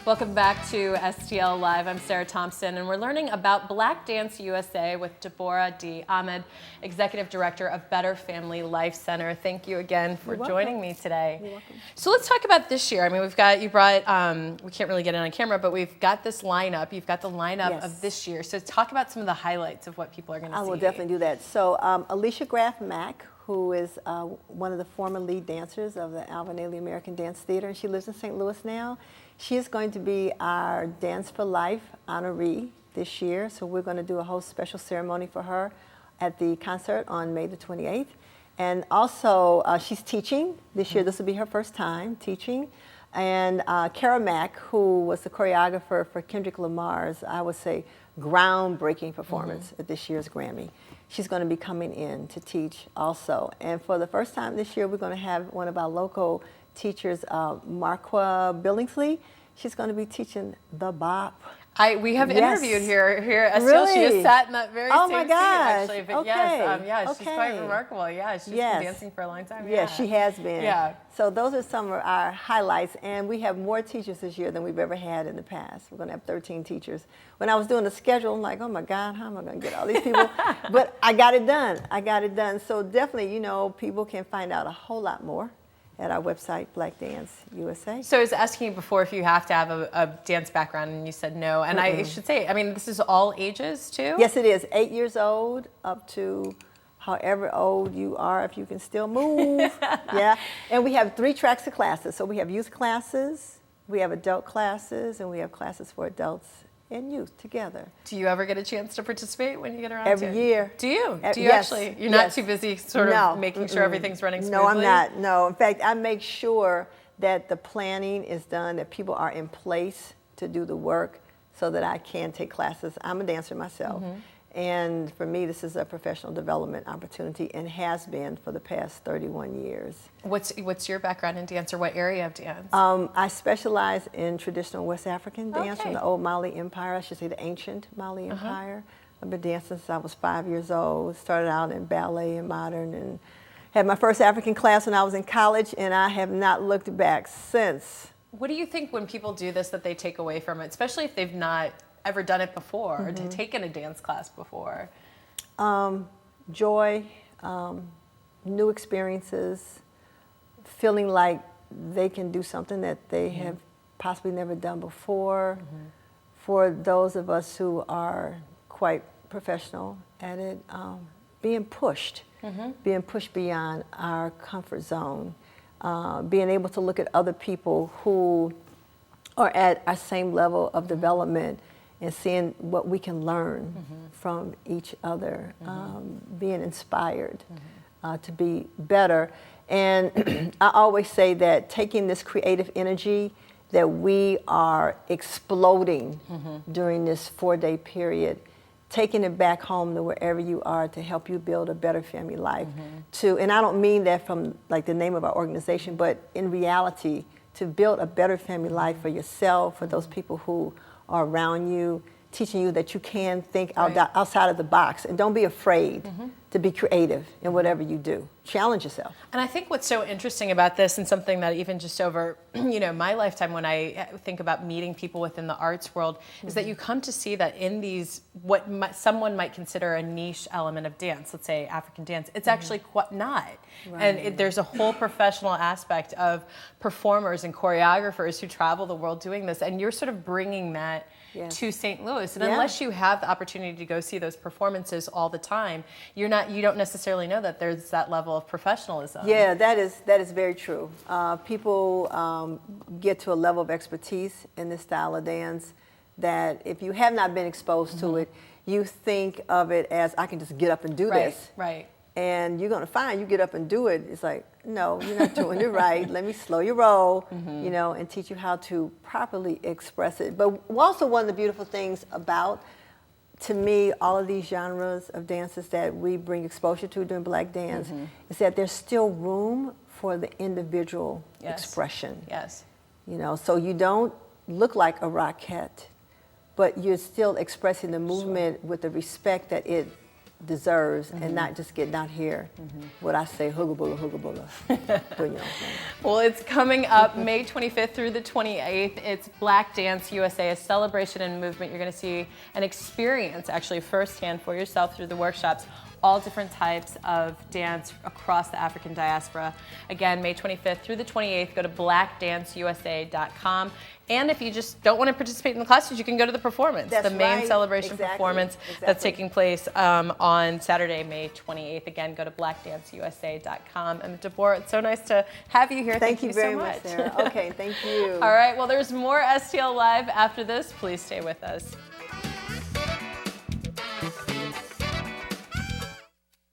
Welcome back to STL Live. I'm Sarah Thompson, and we're learning about Black Dance USA with DeBorah Ahmed, Executive Director of Better Family Life Center. Thank you again for joining me today. You're welcome. So let's talk about this year. I mean, you brought, we can't really get it on camera, but we've got this lineup. You've got the lineup of this year. So talk about some of the highlights of what people are going to see. I will definitely do that. So Alicia Graff Mack, who is one of the former lead dancers of the Alvin Ailey American Dance Theater, and she lives in St. Louis now. She is going to be our Dance for Life honoree this year, so we're going to do a whole special ceremony for her at the concert on May the 28th. And also, she's teaching this year. This will be her first time teaching. And Kara Mack, who was the choreographer for Kendrick Lamar's, I would say, groundbreaking performance at this year's Grammy. She's going to be coming in to teach also. And for the first time this year, we're going to have one of our local teachers, Marqua Billingsley. She's going to be teaching the bop. We have interviewed here at STL. Really? She has sat in that very same my seat, gosh. actually. But Okay. yes, she's quite remarkable. Yeah, she's been dancing for a long time. Yes, she has been. Yeah. So those are some of our highlights, and we have more teachers this year than we've ever had in the past. We're going to have 13 teachers. When I was doing the schedule, I'm like, oh my God, how am I going to get all these people? But I got it done. I got it done. So definitely, you know, people can find out a whole lot more at our website, Black Dance USA. So I was asking you before if you have to have a dance background, and you said no. And I should say, I mean, this is all ages too? Yes, it is. 8 years old up to however old you are, if you can still move. Yeah. And we have 3 tracks of classes. So we have youth classes, we have adult classes, and we have classes for adults and youth together. Do you ever get a chance to participate when you get around to Every it? year. Do you? Do you Yes. actually? You're not too busy sort of making sure everything's running smoothly? No, I'm not. No. In fact, I make sure that the planning is done, that people are in place to do the work so that I can take classes. I'm a dancer myself. And for me, this is a professional development opportunity and has been for the past 31 years. What's your background in dance, or what area of dance? I specialize in traditional West African dance from the old Mali Empire, I should say the ancient Mali Empire. I've been dancing since I was 5 years old. Started out in ballet and modern, and had my first African class when I was in college, and I have not looked back since. What do you think when people do this that they take away from it, especially if they've not ever done it before or taken a dance class before? Joy, new experiences, feeling like they can do something that they have possibly never done before. For those of us who are quite professional at it, being pushed beyond our comfort zone, being able to look at other people who are at our same level of development and seeing what we can learn from each other, being inspired to be better. And I always say that taking this creative energy that we are exploding during this 4-day period, taking it back home to wherever you are to help you build a better family life. And I don't mean that from like the name of our organization, but in reality, to build a better family life for yourself, for those people who are around you, teaching you that you can think outside of the box, and don't be afraid to be creative in whatever you do. Challenge yourself. And I think what's so interesting about this, and something that even just over my lifetime when I think about meeting people within the arts world, is that you come to see that in these, someone might consider a niche element of dance, let's say African dance, it's actually quite not. And there's a whole professional aspect of performers and choreographers who travel the world doing this, and you're sort of bringing that to St. Louis. And unless you have the opportunity to go see those performances all the time, you don't necessarily know that there's that level of professionalism. Yeah, that is very true. People get to a level of expertise in this style of dance that if you have not been exposed to it, you think of it as, I can just get up and do this. And you're going to find you get up and do it, it's like, no, you're not doing it right. Let me slow your roll, and teach you how to properly express it. But also one of the beautiful things about, to me, all of these genres of dances that we bring exposure to during Black Dance is that there's still room for the individual expression. So you don't look like a rockette, but you're still expressing the movement with the respect that it deserves, and not just getting out here, what I say, hoogabulla, hoogabulla, doing your own thing. Well, it's coming up May 25th through the 28th. It's Black Dance USA, a celebration and movement. You're going to see an experience actually firsthand for yourself through the workshops, all different types of dance across the African diaspora. Again, May 25th through the 28th, go to blackdanceusa.com. And if you just don't want to participate in the classes, you can go to the performance, That's the main right. celebration Exactly. performance that's taking place on Saturday, May 28th. Again, go to blackdanceusa.com. And DeBorah, it's so nice to have you here. Thank you so very much, Sarah. Okay, thank you. All right, well, there's more STL Live after this. Please stay with us.